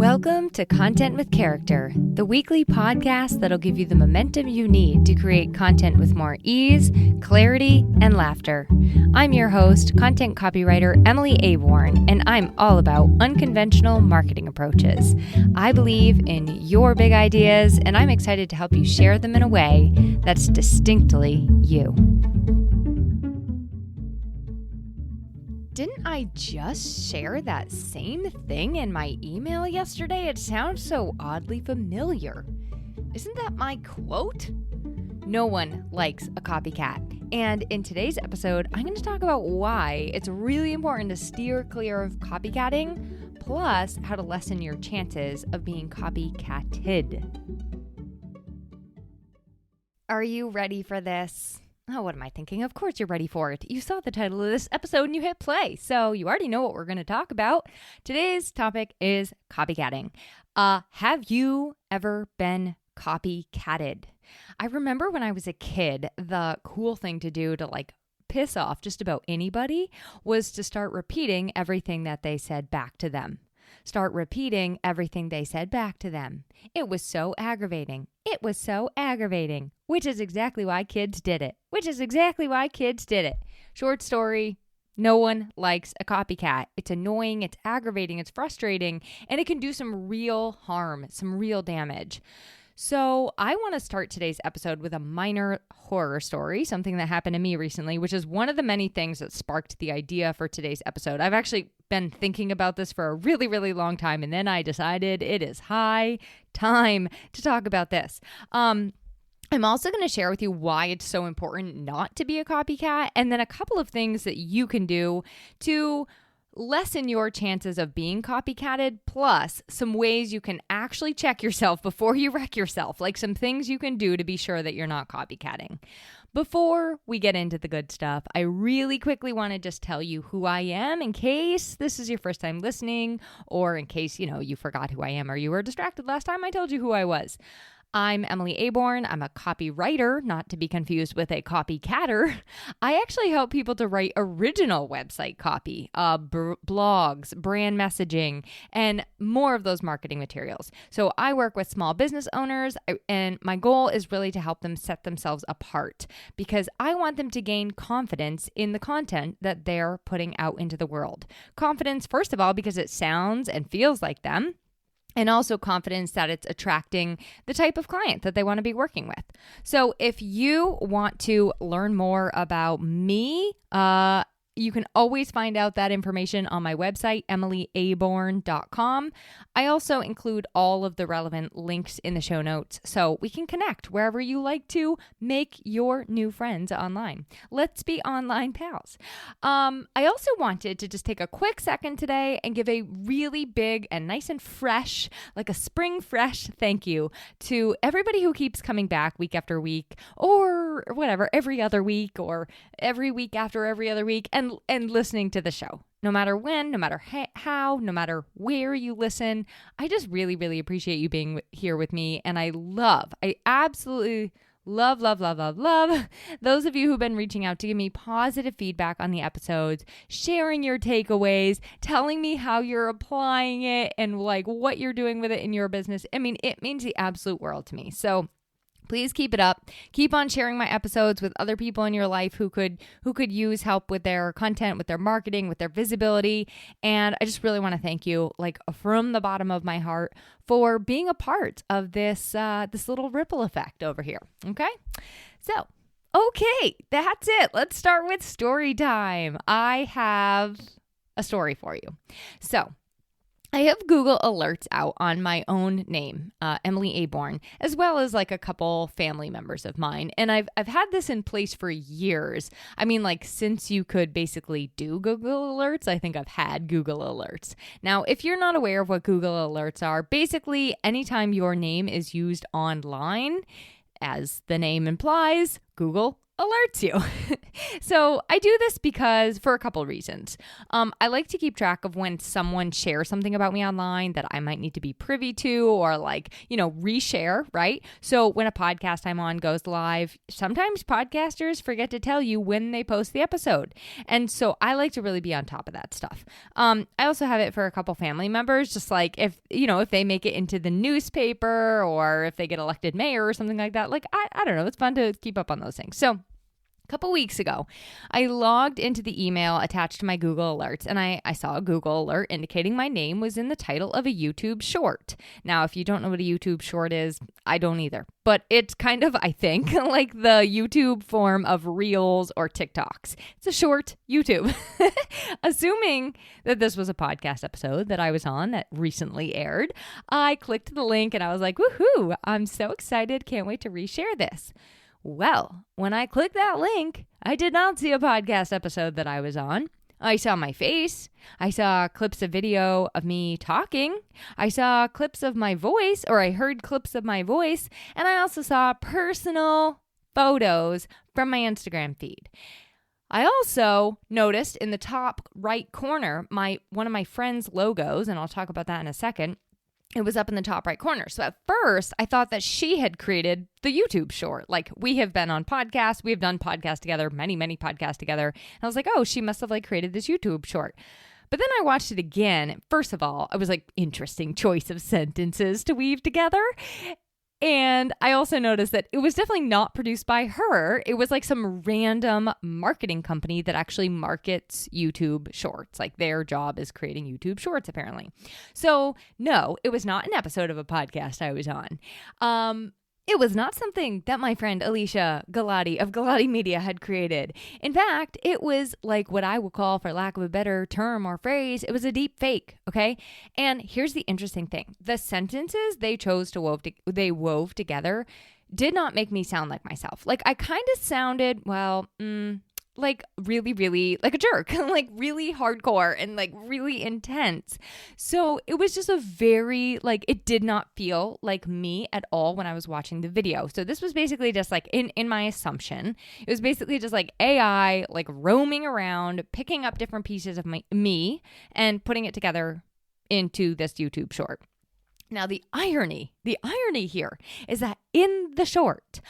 Welcome to Content with Character, the weekly podcast that'll give you the momentum you need to create content with more ease, clarity, and laughter. I'm your host, content copywriter Emily Aborn, and I'm all about unconventional marketing approaches. I believe in your big ideas, and I'm excited to help you share them in a way that's distinctly you. Didn't I just share that same thing in my email yesterday? It sounds so oddly familiar. Isn't that my quote? No one likes a copycat. And in today's episode, I'm going to talk about why it's really important to steer clear of copycatting, plus how to lessen your chances of being copycatted. Are you ready for this? Oh, what am I thinking? Of course you're ready for it. You saw the title of this episode and you hit play, so you already know what we're going to talk about. Today's topic is copycatting. Have you ever been copycatted? I remember when I was a kid, the cool thing to do to piss off just about anybody was to start repeating everything that they said back to them. Start repeating everything they said back to them. It was so aggravating. Which is exactly why kids did it. Short story, no one likes a copycat. It's annoying, it's aggravating, it's frustrating, and it can do some real harm, some real damage. So I want to start today's episode with a minor horror story, something that happened to me recently, which is one of the many things that sparked the idea for today's episode. I've actually been thinking about this for a really, really long time, and then I decided it is high time to talk about this. I'm also going to share with you why it's so important not to be a copycat, and then a couple of things that you can do to lessen your chances of being copycatted, plus some ways you can actually check yourself before you wreck yourself, like some things you can do to be sure that you're not copycatting. Before we get into the good stuff, I really quickly want to just tell you who I am in case this is your first time listening, or in case, you forgot who I am or you were distracted last time I told you who I was. I'm Emily Aborn. I'm a copywriter, not to be confused with a copycatter. I actually help people to write original website copy, blogs, brand messaging, and more of those marketing materials. So I work with small business owners, and my goal is really to help them set themselves apart because I want them to gain confidence in the content that they're putting out into the world. Confidence, first of all, because it sounds and feels like them. And also confidence that it's attracting the type of client that they want to be working with. So if you want to learn more about me, you can always find out that information on my website, emilyaborn.com. I also include all of the relevant links in the show notes so we can connect wherever you like to make your new friends online. Let's be online pals. I also wanted to just take a quick second today and give a really big and nice and fresh, like a spring fresh thank you to everybody who keeps coming back week after week or whatever, every other week or every week after every other week and listening to the show. No matter when, no matter how, no matter where you listen, I just really, really appreciate you being here with me. And I absolutely love those of you who've been reaching out to give me positive feedback on the episodes, sharing your takeaways, telling me how you're applying it and what you're doing with it in your business. I mean, it means the absolute world to me. So please keep it up. Keep on sharing my episodes with other people in your life who could use help with their content, with their marketing, with their visibility. And I just really want to thank you, from the bottom of my heart, for being a part of this little ripple effect over here. Okay, so that's it. Let's start with story time. I have a story for you. So I have Google alerts out on my own name, Emily Aborn, as well as a couple family members of mine. And I've had this in place for years. I mean, since you could basically do Google alerts, I think I've had Google alerts. Now, if you're not aware of what Google alerts are, basically anytime your name is used online, as the name implies, Google alerts you. So I do this because for a couple reasons. I like to keep track of when someone shares something about me online that I might need to be privy to or reshare, right? So when a podcast I'm on goes live, sometimes podcasters forget to tell you when they post the episode. And so I like to really be on top of that stuff. I also have it for a couple family members, just like if they make it into the newspaper or if they get elected mayor or something like that. Like, I don't know. It's fun to keep up on those things. So couple weeks ago, I logged into the email attached to my Google Alerts, and I saw a Google alert indicating my name was in the title of a YouTube short. Now, if you don't know what a YouTube short is, I don't either. But it's kind of, I think, like the YouTube form of Reels or TikToks. It's a short YouTube. Assuming that this was a podcast episode that I was on that recently aired, I clicked the link and I was like, woohoo, I'm so excited. Can't wait to reshare this. Well, when I clicked that link, I did not see a podcast episode that I was on. I saw my face. I saw clips of video of me talking. I saw clips of my voice, or I heard clips of my voice. And I also saw personal photos from my Instagram feed. I also noticed in the top right corner, one of my friend's logos, and I'll talk about that in a second. It was up in the top right corner. So at first, I thought that she had created the YouTube short. Like, we have been on podcasts. We have done podcasts together, many, many podcasts together. And I was like, oh, she must have created this YouTube short. But then I watched it again. First of all, I was like, interesting choice of sentences to weave together. And I also noticed that it was definitely not produced by her. It was like some random marketing company that actually markets YouTube shorts. Like, their job is creating YouTube shorts, apparently. So no, it was not an episode of a podcast I was on. It was not something that my friend Alicia Galati of Galati Media had created. In fact, it was like what I would call, for lack of a better term or phrase, it was a deep fake, okay? And here's the interesting thing. The sentences they chose to wove together did not make me sound like myself. Like, I kind of sounded, like really, really like a jerk, like really hardcore and like really intense. So it was just a very, it did not feel like me at all when I was watching the video. So this was basically just like in my assumption, it was basically just like AI, like roaming around, picking up different pieces of me and putting it together into this YouTube short. Now, the irony here is that in the short,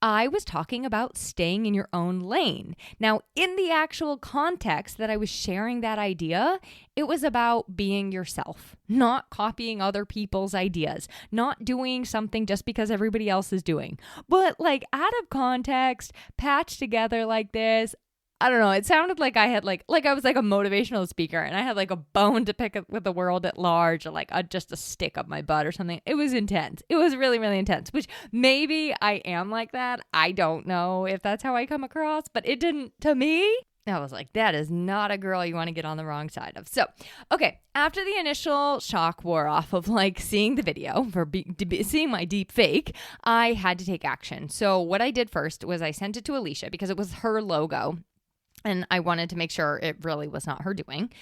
I was talking about staying in your own lane. Now, in the actual context that I was sharing that idea, it was about being yourself, not copying other people's ideas, not doing something just because everybody else is doing. But out of context, patched together like this, I don't know. It sounded like I had like I was like a motivational speaker and I had like a bone to pick up with the world at large, or just a stick up my butt or something. It was intense. It was really, really intense, which maybe I am like that. I don't know if that's how I come across, but it didn't to me. I was like, that is not a girl you want to get on the wrong side of. So, okay, after the initial shock wore off of seeing the video, seeing my deep fake, I had to take action. So what I did first was I sent it to Alicia because it was her logo. And I wanted to make sure it really was not her doing.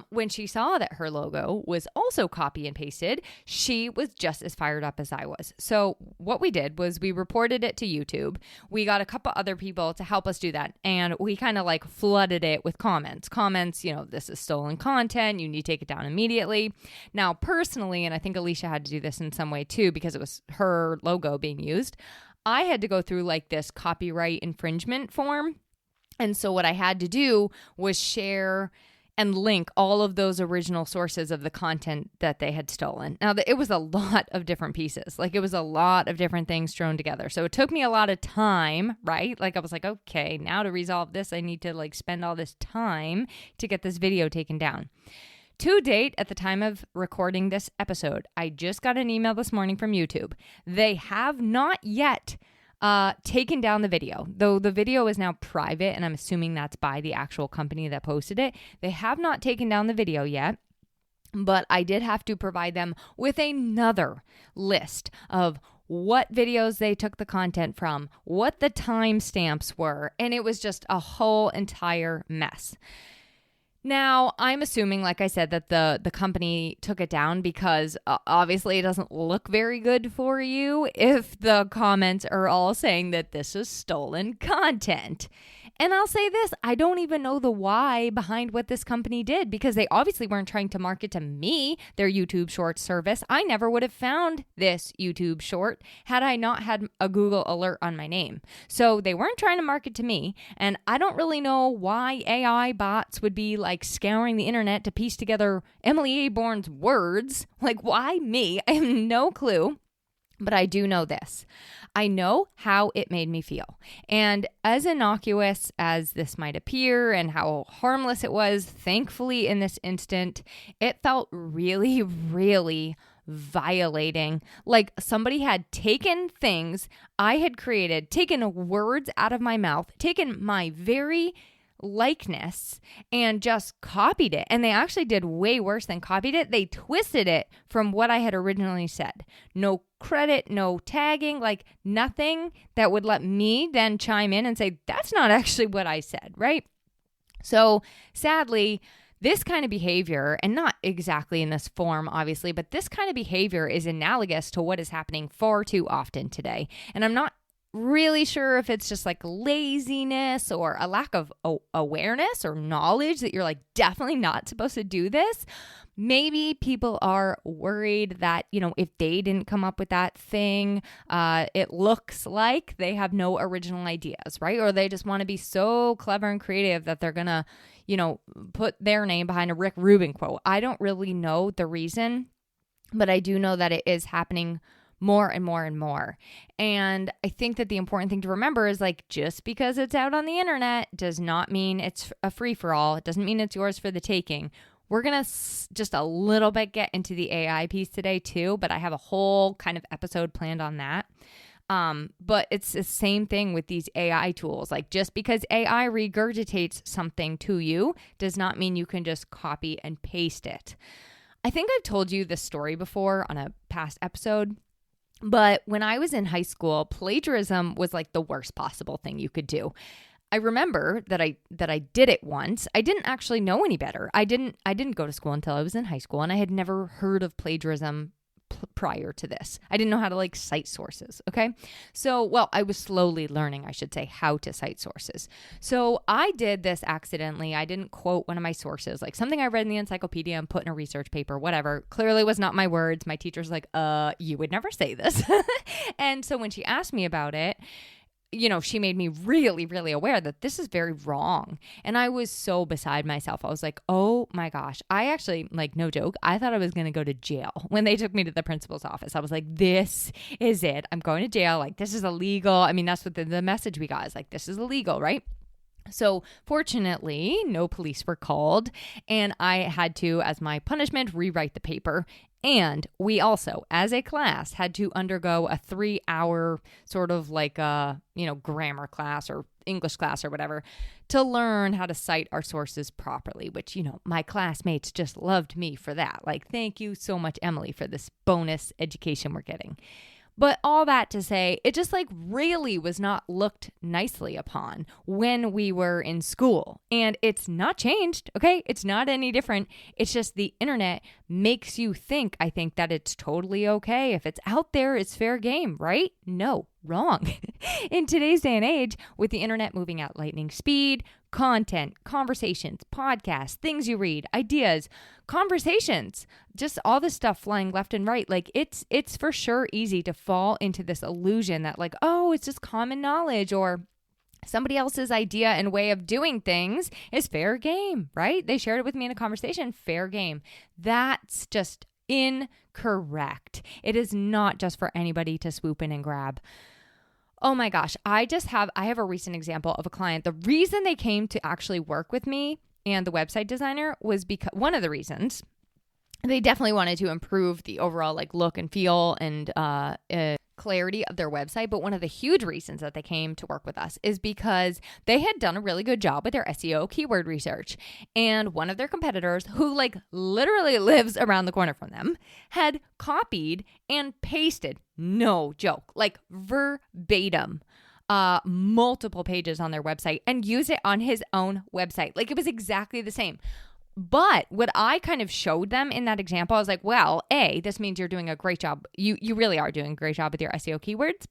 When she saw that her logo was also copy and pasted, she was just as fired up as I was. So what we did was we reported it to YouTube. We got a couple other people to help us do that. And we kind of flooded it with comments. This is stolen content. You need to take it down immediately. Now, personally, and I think Alicia had to do this in some way too, because it was her logo being used, I had to go through this copyright infringement form. And so what I had to do was share and link all of those original sources of the content that they had stolen. Now, it was a lot of different pieces. It was a lot of different things thrown together. So it took me a lot of time, right? I was like, okay, now to resolve this, I need to spend all this time to get this video taken down. To date, at the time of recording this episode, I just got an email this morning from YouTube. They have not yet taken down the video, though the video is now private, and I'm assuming that's by the actual company that posted it. They have not taken down the video yet, but I did have to provide them with another list of what videos they took the content from, what the timestamps were, and it was just a whole entire mess. Now, I'm assuming, like I said, that the company took it down because obviously it doesn't look very good for you if the comments are all saying that this is stolen content. And I'll say this, I don't even know the why behind what this company did because they obviously weren't trying to market to me, their YouTube Shorts service. I never would have found this YouTube short had I not had a Google alert on my name. So they weren't trying to market to me. And I don't really know why AI bots would be like scouring the internet to piece together Emily Aborn's words. Like, why me? I have no clue. But I do know this. I know how it made me feel. And as innocuous as this might appear and how harmless it was, thankfully in this instant, it felt really, really violating. Like somebody had taken things I had created, taken words out of my mouth, taken my very likeness and just copied it. And they actually did way worse than copied it. They twisted it from what I had originally said. No credit, no tagging, like nothing that would let me then chime in and say, that's not actually what I said, right? So sadly, this kind of behavior, and not exactly in this form, obviously, but this kind of behavior is analogous to what is happening far too often today. And I'm not really sure if it's just like laziness or a lack of awareness or knowledge that you're like definitely not supposed to do this. Maybe people are worried that, if they didn't come up with that thing, it looks like they have no original ideas, right? Or they just want to be so clever and creative that they're going to, put their name behind a Rick Rubin quote. I don't really know the reason, but I do know that it is happening more and more and more. And I think that the important thing to remember is like, just because it's out on the internet does not mean it's a free for all. It doesn't mean it's yours for the taking. We're going to just a little bit get into the AI piece today too, but I have a whole kind of episode planned on that. But it's the same thing with these AI tools. Like just because AI regurgitates something to you does not mean you can just copy and paste it. I think I've told you this story before on a past episode. But when I was in high school, plagiarism was like the worst possible thing you could do. I remember that I did it once. I didn't actually know any better. I didn't go to school until I was in high school, and I had never heard of plagiarism prior to this. I didn't know how to cite sources. Okay. So, I was slowly learning, I should say, how to cite sources. So I did this accidentally. I didn't quote one of my sources, like something I read in the encyclopedia and put in a research paper, whatever. Clearly was not my words. My teacher's like, you would never say this. And so when she asked me about it, she made me really, really aware that this is very wrong. And I was so beside myself. I was like, oh my gosh. I actually, no joke, I thought I was going to go to jail when they took me to the principal's office. I was like, this is it. I'm going to jail. This is illegal. I mean, that's what the message we got is this is illegal, right? So fortunately, no police were called, and I had to, as my punishment, rewrite the paper. And we also, as a class, had to undergo a 3-hour sort of grammar class or English class or whatever to learn how to cite our sources properly, which, my classmates just loved me for that. Thank you so much, Emily, for this bonus education we're getting. But all that to say, it just really was not looked nicely upon when we were in school. And it's not changed, okay? It's not any different. It's just the internet makes you think, I think, that it's totally okay. If it's out there, it's fair game, right? No, wrong. In today's day and age, with the internet moving at lightning speed, content, conversations, podcasts, things you read, ideas, conversations, just all this stuff flying left and right. It's for sure easy to fall into this illusion that oh, it's just common knowledge or somebody else's idea and way of doing things is fair game, right? They shared it with me in a conversation, fair game. That's just incorrect. It is not just for anybody to swoop in and grab. Oh my gosh, I have a recent example of a client. The reason they came to actually work with me and the website designer was because one of the reasons they definitely wanted to improve the overall look and feel and clarity of their website. But one of the huge reasons that they came to work with us is because they had done a really good job with their SEO keyword research. And one of their competitors, who literally lives around the corner from them, had copied and pasted, no joke, verbatim, multiple pages on their website and used it on his own website. It was exactly the same. But what I kind of showed them in that example, I was like, well, A, this means you're doing a great job. You really are doing a great job with your SEO keywords.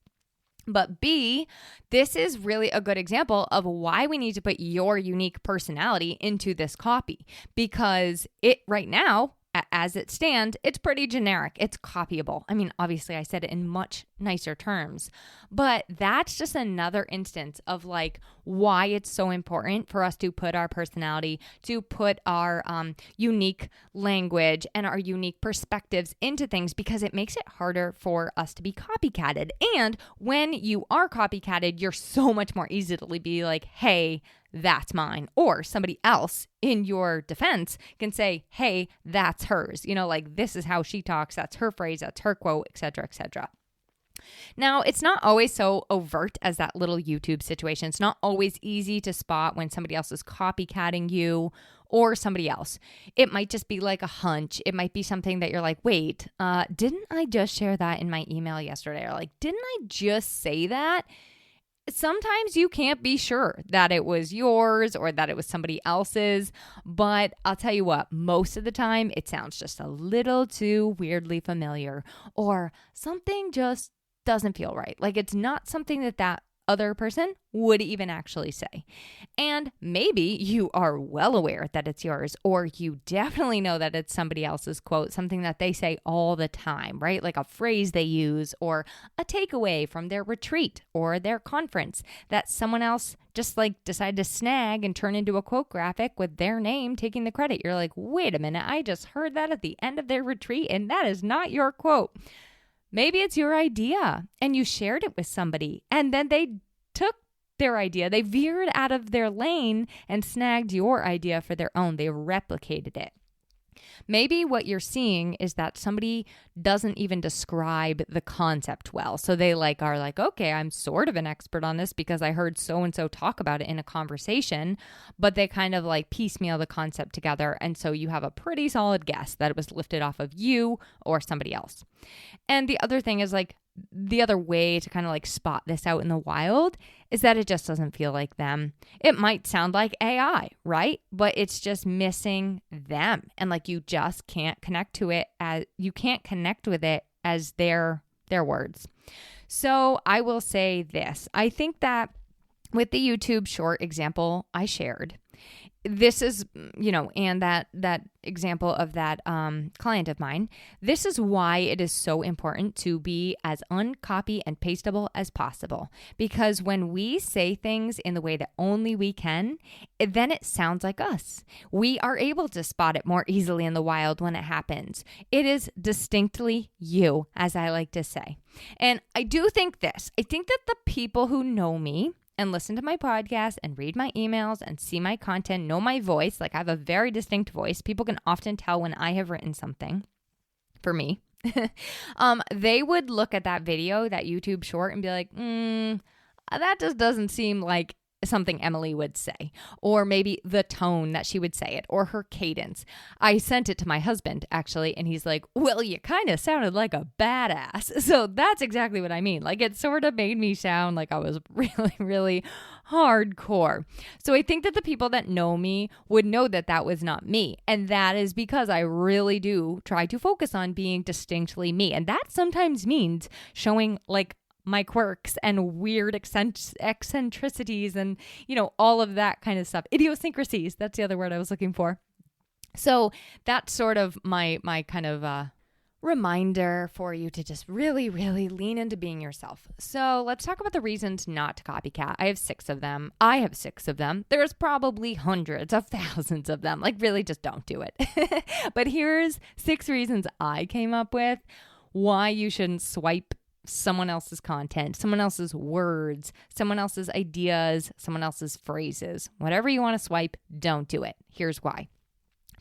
But B, this is really a good example of why we need to put your unique personality into this copy, because it right now, as it stands, it's pretty generic. It's copyable. I mean, obviously I said it in much nicer terms, but that's just another instance of like why it's so important for us to put our personality, to put our unique language and our unique perspectives into things, because it makes it harder for us to be copycatted. And when you are copycatted, you're so much more easily be like, hey, that's mine. Or somebody else in your defense can say, hey, that's hers. You know, like this is how she talks. That's her phrase. That's her quote, etc., etc. Now, it's not always so overt as that little YouTube situation. It's not always easy to spot when somebody else is copycatting you or somebody else. It might just be like a hunch. It might be something that you're like, wait, didn't I just share that in my email yesterday? Or like, didn't I just say that? Sometimes you can't be sure that it was yours or that it was somebody else's, but I'll tell you what, most of the time it sounds just a little too weirdly familiar, or something just doesn't feel right. Like it's not something that other person would even actually say. And maybe you are well aware that it's yours, or you definitely know that it's somebody else's quote, something that they say all the time, right? Like a phrase they use, or a takeaway from their retreat or their conference that someone else just like decided to snag and turn into a quote graphic with their name taking the credit. You're like, wait a minute, I just heard that at the end of their retreat and that is not your quote. Maybe it's your idea and you shared it with somebody and then they took their idea, they veered out of their lane and snagged your idea for their own. They replicated it. Maybe what you're seeing is that somebody doesn't even describe the concept well. So they are like, okay, I'm sort of an expert on this because I heard so-and-so talk about it in a conversation, but they kind of like piecemeal the concept together. And so you have a pretty solid guess that it was lifted off of you or somebody else. And the other thing is like, the other way to kind of like spot this out in the wild is that it just doesn't feel like them. It might sound like AI, right? But it's just missing them. And like you just can't connect to it as you can't connect with it as their words. So I will say this. I think that with the YouTube short example I shared, this is, and that example of that client of mine, this is why it is so important to be as uncopy and pastable as possible. Because when we say things in the way that only we can, then it sounds like us. We are able to spot it more easily in the wild when it happens. It is distinctly you, as I like to say. And I do think this. I think that the people who know me and listen to my podcast and read my emails and see my content, know my voice. Like I have a very distinct voice. People can often tell when I have written something for me. They would look at that video, that YouTube short, and be like, that just doesn't seem like something Emily would say, or maybe the tone that she would say it, or her cadence. I sent it to my husband actually, and he's like, well, you kind of sounded like a badass. So that's exactly what I mean. Like it sort of made me sound like I was really, really hardcore. So I think that the people that know me would know that that was not me. And that is because I really do try to focus on being distinctly me. And that sometimes means showing like my quirks and weird eccentricities and, all of that kind of stuff. Idiosyncrasies. That's the other word I was looking for. So that's sort of my kind of reminder for you to just really, really lean into being yourself. So let's talk about the reasons not to copycat. I have 6 of them. There's probably hundreds of thousands of them. Like really just don't do it. But here's 6 reasons I came up with why you shouldn't swipe someone else's content, someone else's words, someone else's ideas, someone else's phrases. Whatever you want to swipe, don't do it. Here's why.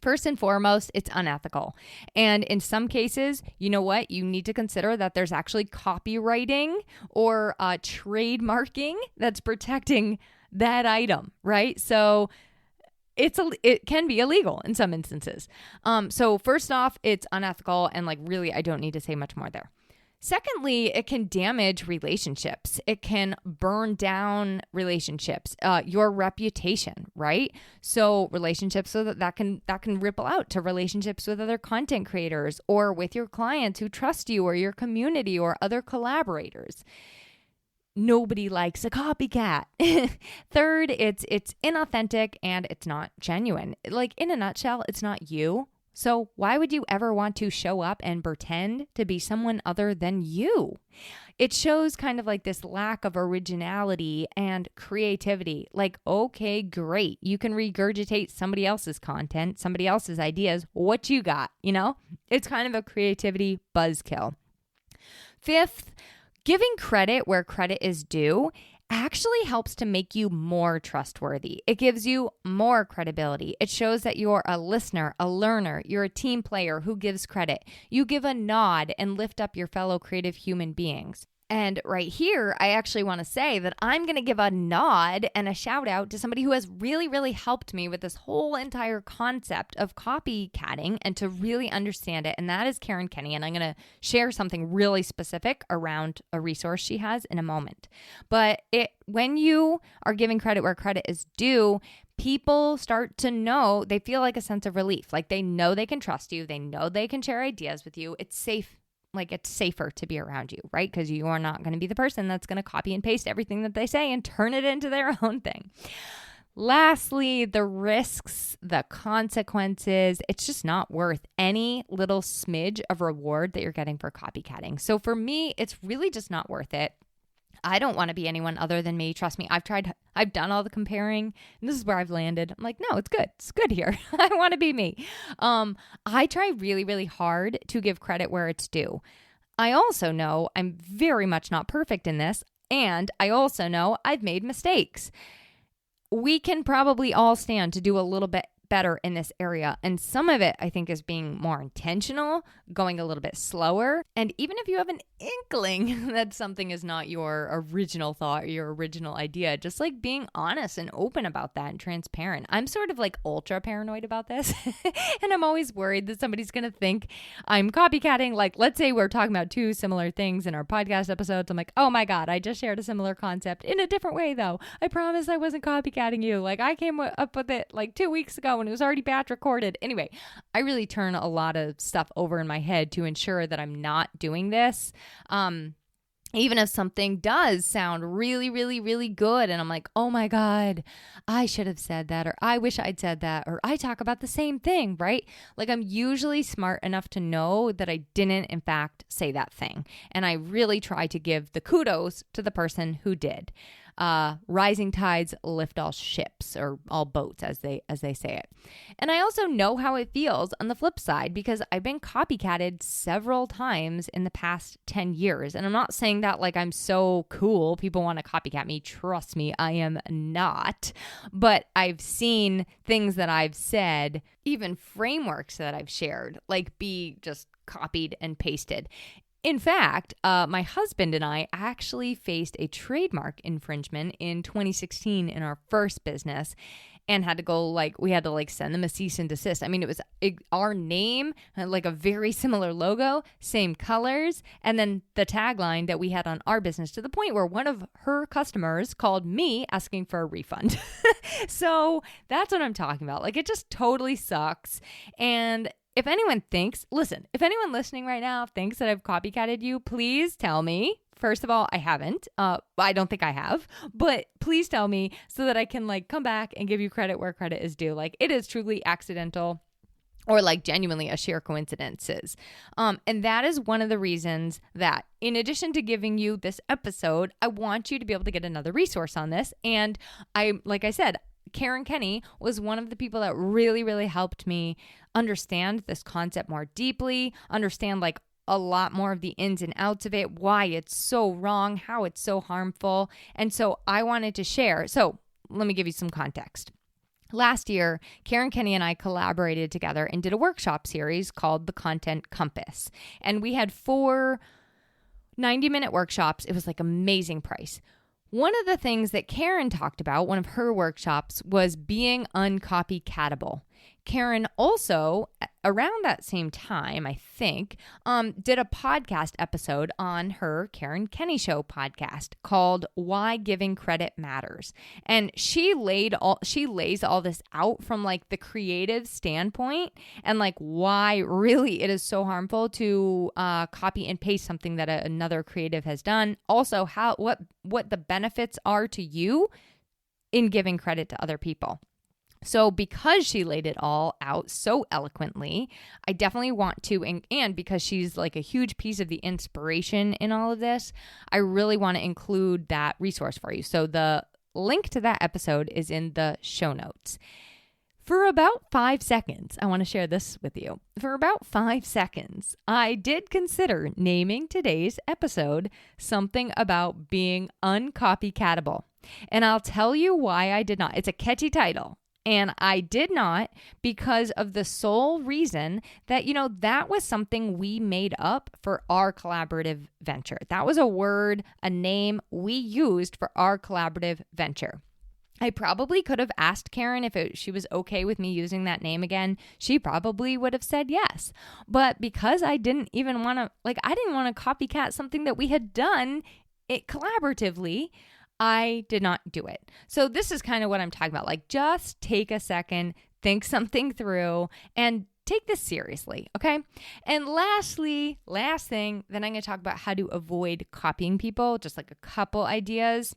First and foremost, it's unethical. And in some cases, you know what? You need to consider that there's actually copywriting or trademarking that's protecting that item, right? So it can be illegal in some instances. So first off, it's unethical, and like really, I don't need to say much more there. Secondly, it can damage relationships. It can burn down relationships, your reputation, right? So relationships, so that can ripple out to relationships with other content creators or with your clients who trust you or your community or other collaborators. Nobody likes a copycat. Third, it's inauthentic and it's not genuine. Like, in a nutshell, it's not you. So why would you ever want to show up and pretend to be someone other than you? It shows kind of like this lack of originality and creativity. Like, okay, great. You can regurgitate somebody else's content, somebody else's ideas. What you got, you know? It's kind of a creativity buzzkill. Fifth, giving credit where credit is due actually helps to make you more trustworthy. It gives you more credibility. It shows that you're a listener, a learner, you're a team player who gives credit. You give a nod and lift up your fellow creative human beings. And right here, I actually want to say that I'm going to give a nod and a shout out to somebody who has really, really helped me with this whole entire concept of copycatting and to really understand it. And that is Karen Kenny. And I'm going to share something really specific around a resource she has in a moment. But when you are giving credit where credit is due, people start to know, they feel like a sense of relief. Like, they know they can trust you. They know they can share ideas with you. It's safe. Like, it's safer to be around you, right? Because you are not going to be the person that's going to copy and paste everything that they say and turn it into their own thing. Lastly, the risks, the consequences, it's just not worth any little smidge of reward that you're getting for copycatting. So for me, it's really just not worth it. I don't want to be anyone other than me. Trust me, I've done all the comparing, and this is where I've landed. I'm like, no, it's good. It's good here. I want to be me. I try really, really hard to give credit where it's due. I also know I'm very much not perfect in this, and I also know I've made mistakes. We can probably all stand to do a little bit better in this area. And some of it, I think, is being more intentional, going a little bit slower. And even if you have an inkling that something is not your original thought or your original idea, just like being honest and open about that and transparent. I'm sort of like ultra paranoid about this. And I'm always worried that somebody's going to think I'm copycatting. Like, let's say we're talking about two similar things in our podcast episodes. I'm like, oh my God, I just shared a similar concept in a different way though. I promise I wasn't copycatting you. Like, I came up with it like 2 weeks ago when it was already batch recorded. Anyway, I really turn a lot of stuff over in my head to ensure that I'm not doing this. Even if something does sound really, really, really good and I'm like, oh my God, I should have said that, or I wish I'd said that, or I talk about the same thing, right? Like, I'm usually smart enough to know that I didn't in fact say that thing. And I really try to give the kudos to the person who did. Rising tides lift all ships, or all boats, as they say it. And I also know how it feels on the flip side, because I've been copycatted several times in the past 10 years. And I'm not saying that like I'm so cool, people want to copycat me. Trust me, I am not. But I've seen things that I've said, even frameworks that I've shared, like be just copied and pasted. In fact, my husband and I actually faced a trademark infringement in 2016 in our first business, and had to go we had to send them a cease and desist. I mean, it was our name, like a very similar logo, same colors, and then the tagline that we had on our business, to the point where one of her customers called me asking for a refund. So that's what I'm talking about. Like, it just totally sucks. And if anyone listening right now thinks that I've copycatted you, please tell me. First of all, I haven't. I don't think I have, but please tell me so that I can come back and give you credit where credit is due. Like, it is truly accidental, or genuinely a sheer coincidences. And that is one of the reasons that, in addition to giving you this episode, I want you to be able to get another resource on this. And like I said, Karen Kenny was one of the people that really, really helped me understand this concept more deeply, understand a lot more of the ins and outs of it, why it's so wrong, how it's so harmful. And so I wanted to share. So let me give you some context. Last year, Karen Kenny and I collaborated together and did a workshop series called the Content Compass. And we had 4 90-minute workshops. It was amazing price. One of the things that Karen talked about, one of her workshops, was being uncopycatable. Karen also around that same time, I think, did a podcast episode on her Karen Kenny Show podcast called Why Giving Credit Matters. And she lays all this out from like the creative standpoint and like why really it is so harmful to copy and paste something that another creative has done. Also, what the benefits are to you in giving credit to other people. So because she laid it all out so eloquently, I definitely want to, and because she's like a huge piece of the inspiration in all of this, I really want to include that resource for you. So the link to that episode is in the show notes. For about 5 seconds, I want to share this with you. For about 5 seconds, I did consider naming today's episode something about being uncopycatable. And I'll tell you why I did not. It's a catchy title. And I did not because of the sole reason that, that was something we made up for our collaborative venture. That was a word, a name we used for our collaborative venture. I probably could have asked Karen if she was okay with me using that name again. She probably would have said yes. But because I didn't even want to, I didn't want to copycat something that we had done collaboratively, I did not do it. So this is kind of what I'm talking about. Just take a second, think something through, and take this seriously, okay? And lastly, last thing, then I'm going to talk about how to avoid copying people, just like a couple ideas.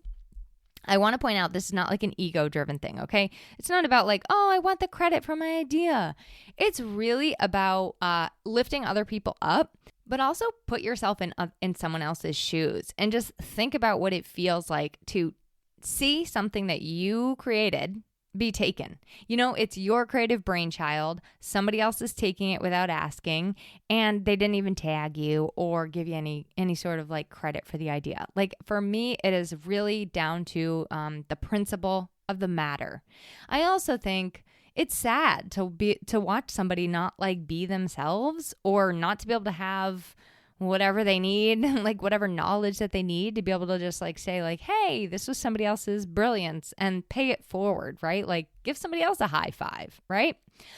I want to point out this is not like an ego-driven thing, okay? It's not about I want the credit for my idea. It's really about lifting other people up, but also put yourself in someone else's shoes and just think about what it feels like to see something that you created be taken. It's your creative brainchild. Somebody else is taking it without asking, and they didn't even tag you or give you any sort of credit for the idea. For me, it is really down to the principle of the matter. I also think it's sad to watch somebody not be themselves or not to be able to have whatever they need, whatever knowledge that they need to be able to just say hey, this was somebody else's brilliance and pay it forward, right? Give somebody else a high five, right?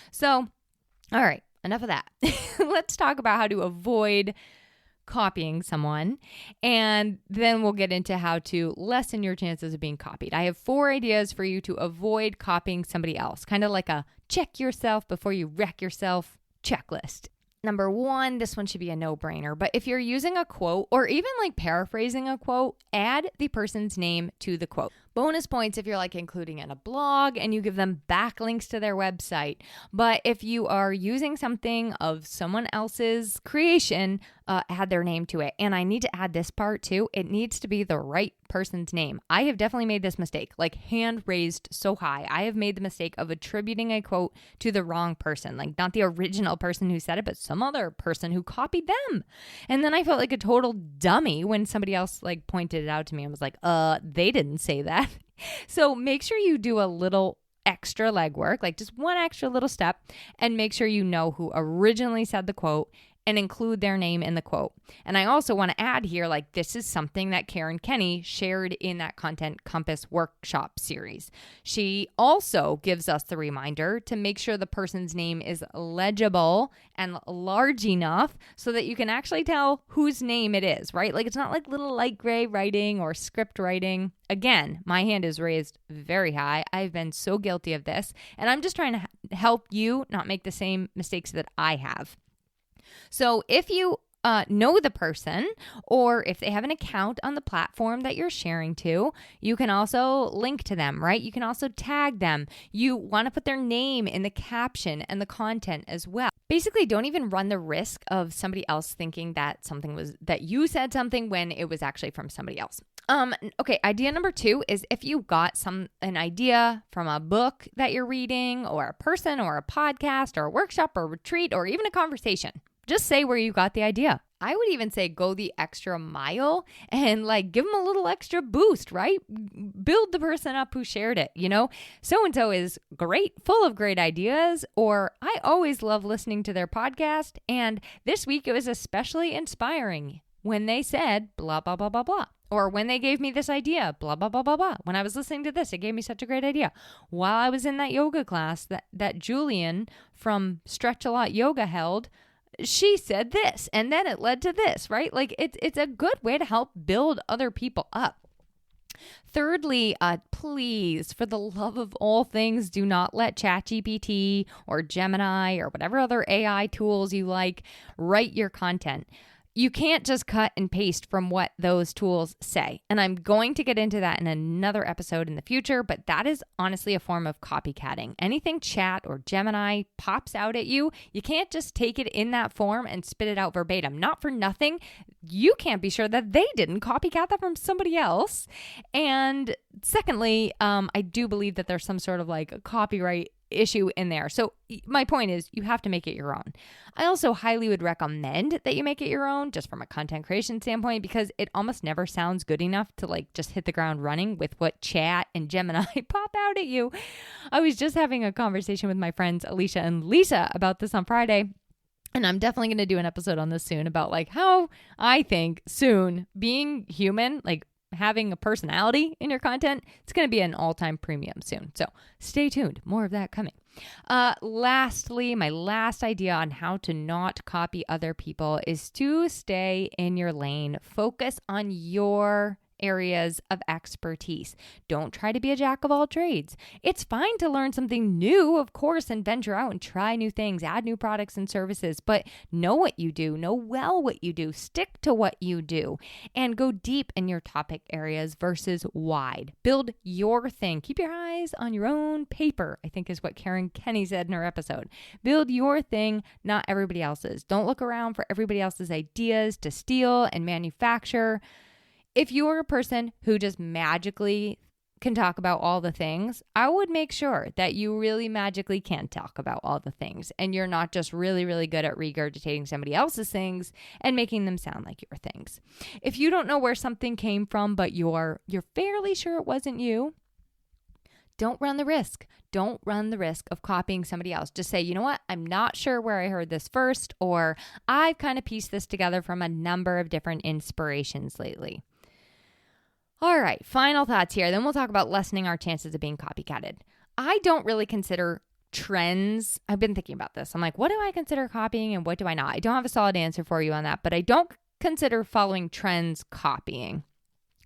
So, all right, enough of that. Let's talk about how to avoid copying someone, and then we'll get into how to lessen your chances of being copied. I have 4 ideas for you to avoid copying somebody else, kind of like a check yourself before you wreck yourself checklist. Number 1, this one should be a no-brainer, but if you're using a quote or even paraphrasing a quote, add the person's name to the quote. Bonus points if you're including in a blog and you give them backlinks to their website. But if you are using something of someone else's creation, add their name to it. And I need to add this part too. It needs to be the right person's name. I have definitely made this mistake, hand raised so high. I have made the mistake of attributing a quote to the wrong person, not the original person who said it, but some other person who copied them. And then I felt like a total dummy when somebody else pointed it out to me and was they didn't say that. So make sure you do a little extra legwork, just one extra little step, and make sure you know who originally said the quote and include their name in the quote. And I also want to add here, this is something that Karen Kenny shared in that Content Compass workshop series. She also gives us the reminder to make sure the person's name is legible and large enough so that you can actually tell whose name it is, right? It's not little light gray writing or script writing. Again, my hand is raised very high. I've been so guilty of this, and I'm just trying to help you not make the same mistakes that I have. So if you know the person, or if they have an account on the platform that you're sharing to, you can also link to them, right? You can also tag them. You want to put their name in the caption and the content as well. Basically, don't even run the risk of somebody else thinking that that you said something when it was actually from somebody else. Okay, idea number 2 is if you got an idea from a book that you're reading, or a person, or a podcast, or a workshop, or a retreat, or even a conversation. Just say where you got the idea. I would even say go the extra mile and give them a little extra boost, right? Build the person up who shared it, So-and-so is great, full of great ideas, or I always love listening to their podcast, and this week it was especially inspiring. when they said blah, blah, blah, blah, blah. Or when they gave me this idea, blah, blah, blah, blah, blah. When I was listening to this, it gave me such a great idea. While I was in that yoga class that Julian from Stretch a Lot Yoga held, she said this, and then it led to this, right? Like it's a good way to help build other people up. Thirdly, please, for the love of all things, do not let ChatGPT or Gemini or whatever other AI tools you like write your content. You can't just cut and paste from what those tools say. And I'm going to get into that in another episode in the future, but that is honestly a form of copycatting. Anything Chat or Gemini pops out at you, you can't just take it in that form and spit it out verbatim. Not for nothing. You can't be sure that they didn't copycat that from somebody else. And secondly, I do believe that there's some sort of like a copyright issue in there. So my point is you have to make it your own. I also highly would recommend that you make it your own just from a content creation standpoint, because it almost never sounds good enough to like just hit the ground running with what Chat and Gemini pop out at you. I was just having a conversation with my friends Alicia and Lisa about this on Friday. And I'm definitely going to do an episode on this soon about like how I think soon being human, like having a personality in your content, it's going to be an all-time premium soon. So stay tuned. More of that coming. Lastly, my last idea on how to not copy other people is to stay in your lane. Focus on your areas of expertise. Don't try to be a jack of all trades. It's fine to learn something new, of course, and venture out and try new things, add new products and services, but know what you do, know well what you do, stick to what you do, and go deep in your topic areas versus wide. Build your thing. Keep your eyes on your own paper, I think is what Karen Kenny said in her episode. Build your thing, not everybody else's. Don't look around for everybody else's ideas to steal and manufacture. If you're a person who just magically can talk about all the things, I would make sure that you really magically can talk about all the things and you're not just really, really good at regurgitating somebody else's things and making them sound like your things. If you don't know where something came from, but you're fairly sure it wasn't you, don't run the risk. Don't run the risk of copying somebody else. Just say, you know what? I'm not sure where I heard this first, or I've kind of pieced this together from a number of different inspirations lately. All right, final thoughts here. Then we'll talk about lessening our chances of being copycatted. I don't really consider trends. I've been thinking about this. I'm like, what do I consider copying and what do I not? I don't have a solid answer for you on that, but I don't consider following trends copying.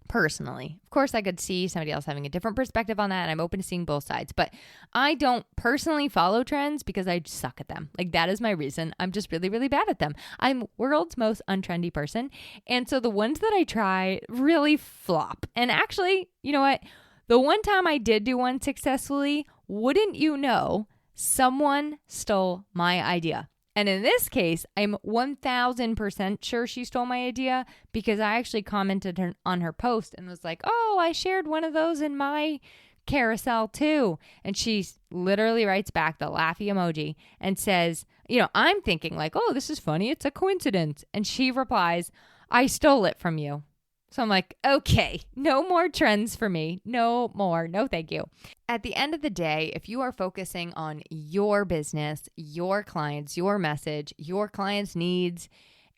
Personally, of course, I could see somebody else having a different perspective on that, and I'm open to seeing both sides, but I don't personally follow trends because I suck at them. Like, that is my reason. I'm just really, really bad at them. I'm world's most untrendy person, and so the ones that I try really flop. And actually, you know what? The one time I did do one successfully, wouldn't you know, someone stole my idea. And in this case, I'm 1000% sure she stole my idea because I actually commented on her post and was like, oh, I shared one of those in my carousel too. And she literally writes back the laughy emoji and says, you know, I'm thinking like, oh, this is funny. It's a coincidence. And she replies, I stole it from you. So I'm like, okay, no more trends for me. No more. No, thank you. At the end of the day, if you are focusing on your business, your clients, your message, your clients' needs,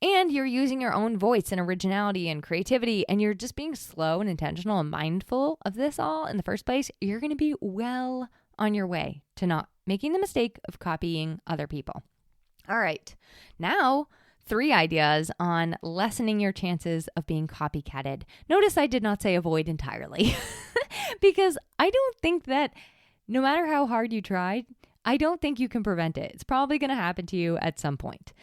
and you're using your own voice and originality and creativity, and you're just being slow and intentional and mindful of this all in the first place, you're going to be well on your way to not making the mistake of copying other people. All right. Now, 3 ideas on lessening your chances of being copycatted. Notice I did not say avoid entirely because I don't think that no matter how hard you tried, I don't think you can prevent it. It's probably going to happen to you at some point.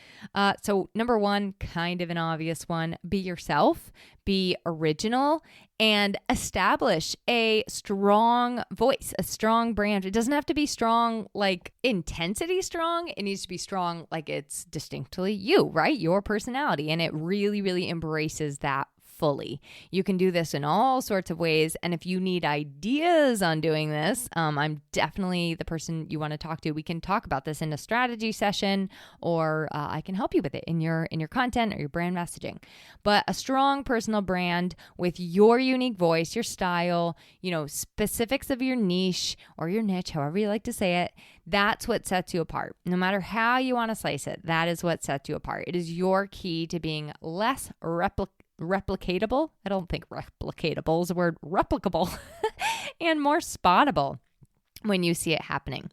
So number 1, kind of an obvious one, be yourself, be original, and establish a strong voice, a strong brand. It doesn't have to be strong, like intensity strong. It needs to be strong, like it's distinctly you, right? Your personality. And it really, really embraces that fully. You can do this in all sorts of ways. And if you need ideas on doing this, I'm definitely the person you want to talk to. We can talk about this in a strategy session, or I can help you with it in your content or your brand messaging. But a strong personal brand with your unique voice, your style, specifics of your niche or your niche, however you like to say it, that's what sets you apart. No matter how you want to slice it, that is what sets you apart. It is your key to being less replicatable. I don't think replicatable is the word, replicable, and more spottable when you see it happening.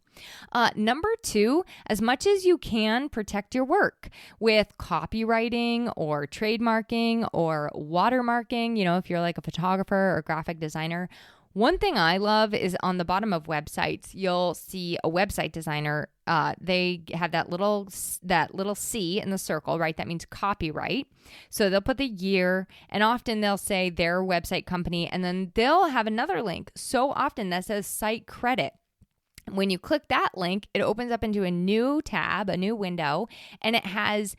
Number 2, as much as you can, protect your work with copywriting or trademarking or watermarking. If you're like a photographer or graphic designer, one thing I love is on the bottom of websites, you'll see a website designer. They have that little C in the circle, right? That means copyright. So they'll put the year, and often they'll say their website company, and then they'll have another link so often that says site credit. When you click that link, it opens up into a new tab, a new window, and it has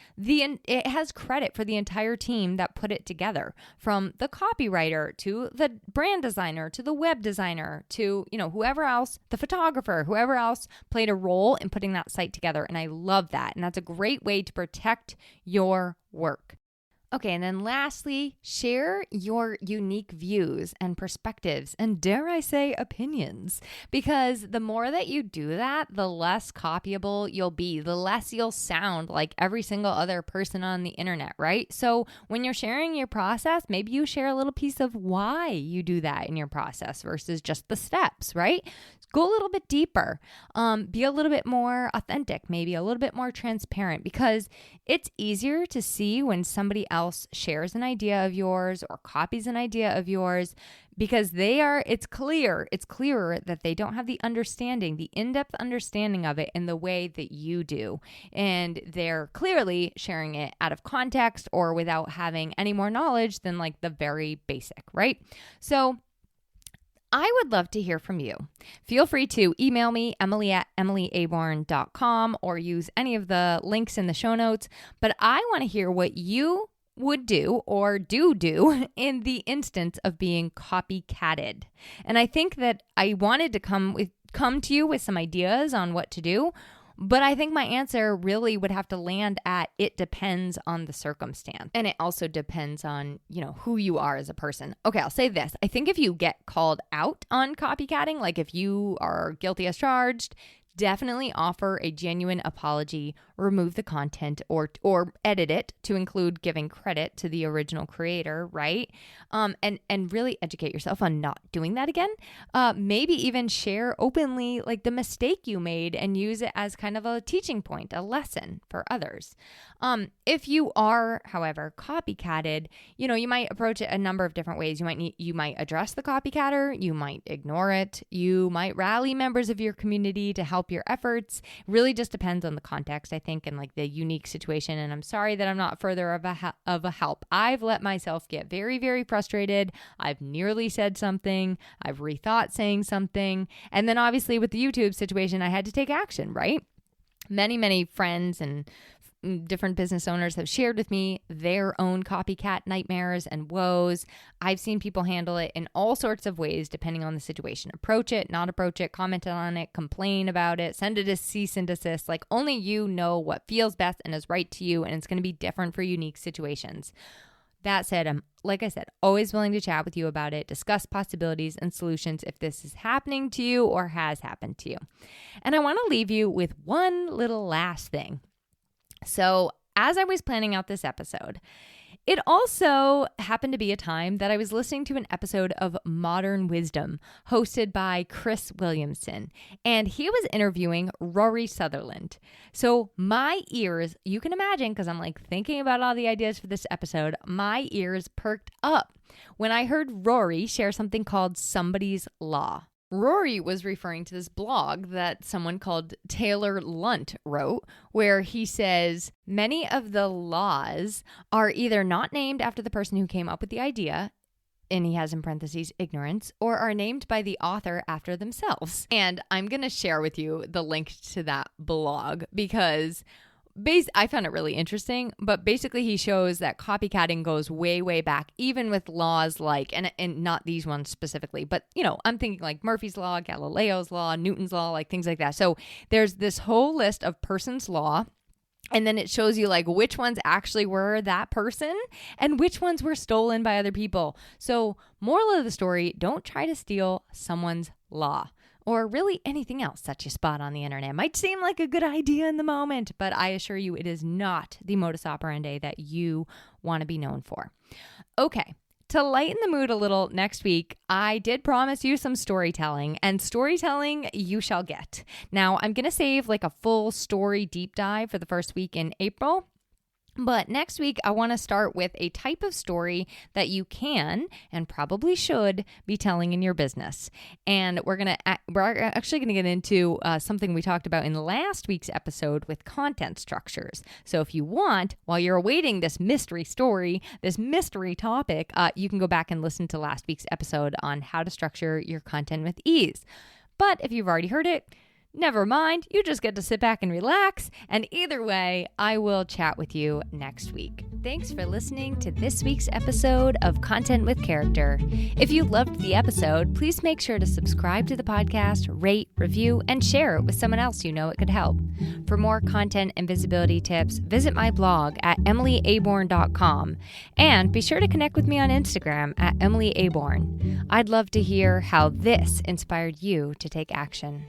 credit for the entire team that put it together, from the copywriter to the brand designer to the web designer to, whoever else, the photographer, whoever else played a role in putting that site together. And I love that. And that's a great way to protect your work. Okay, and then lastly, share your unique views and perspectives and, dare I say, opinions. Because the more that you do that, the less copyable you'll be, the less you'll sound like every single other person on the internet, right? So when you're sharing your process, maybe you share a little piece of why you do that in your process versus just the steps, right? Go a little bit deeper, be a little bit more authentic, maybe a little bit more transparent, because it's easier to see when somebody else shares an idea of yours or copies an idea of yours, because it's clearer that they don't have the understanding, the in-depth understanding of it in the way that you do. And they're clearly sharing it out of context or without having any more knowledge than like the very basic, right? So I would love to hear from you. Feel free to email me, emily@emilyaborn.com, or use any of the links in the show notes. But I want to hear what you would do or do in the instance of being copycatted. And I think that I wanted to come to you with some ideas on what to do. But I think my answer really would have to land at it depends on the circumstance. And it also depends on, who you are as a person. Okay, I'll say this. I think if you get called out on copycatting, like if you are guilty as charged, definitely offer a genuine apology, remove the content or edit it to include giving credit to the original creator, right? And really educate yourself on not doing that again. Maybe even share openly like the mistake you made and use it as kind of a teaching point, a lesson for others. If you are, however, copycatted, you might approach it a number of different ways. You might address the copycatter, you might ignore it, you might rally members of your community to help your efforts. Really just depends on the context, I think, and like the unique situation. And I'm sorry that I'm not further of a help. I've let myself get very, very frustrated. I've nearly said something. I've rethought saying something. And then obviously with the YouTube situation, I had to take action, right? Many, many friends and different business owners have shared with me their own copycat nightmares and woes. I've seen people handle it in all sorts of ways, depending on the situation. Approach it, not approach it, comment on it, complain about it, send it a cease and desist. Like only you know what feels best and is right to you, and it's going to be different for unique situations. That said, I'm, like I said, always willing to chat with you about it, discuss possibilities and solutions if this is happening to you or has happened to you. And I want to leave you with one little last thing. So as I was planning out this episode, it also happened to be a time that I was listening to an episode of Modern Wisdom hosted by Chris Williamson, and he was interviewing Rory Sutherland. So my ears, you can imagine, because I'm like thinking about all the ideas for this episode, my ears perked up when I heard Rory share something called Somebody's Law. Rory was referring to this blog that someone called Taylor Lunt wrote, where he says many of the laws are either not named after the person who came up with the idea, and he has in parentheses ignorance, or are named by the author after themselves. And I'm going to share with you the link to that blog because I found it really interesting, but basically he shows that copycatting goes way, way back, even with laws like, and not these ones specifically, but I'm thinking like Murphy's Law, Galileo's Law, Newton's Law, like things like that. So there's this whole list of person's law. And then it shows you like which ones actually were that person and which ones were stolen by other people. So moral of the story, don't try to steal someone's law or really anything else that you spot on the internet. It might seem like a good idea in the moment, but I assure you it is not the modus operandi that you want to be known for. Okay. To lighten the mood a little next week, I did promise you some storytelling, and storytelling you shall get. Now, I'm going to save like a full story deep dive for the first week in April. But next week, I want to start with a type of story that you can and probably should be telling in your business. And we're actually going to get into something we talked about in last week's episode with content structures. So if you want, while you're awaiting this mystery story, this mystery topic, you can go back and listen to last week's episode on how to structure your content with ease. But if you've already heard it, never mind, you just get to sit back and relax. And either way, I will chat with you next week. Thanks for listening to this week's episode of Content with Character. If you loved the episode, please make sure to subscribe to the podcast, rate, review, and share it with someone else you know it could help. For more content and visibility tips, visit my blog at emilyaborn.com. And be sure to connect with me on Instagram at emilyaborn. I'd love to hear how this inspired you to take action.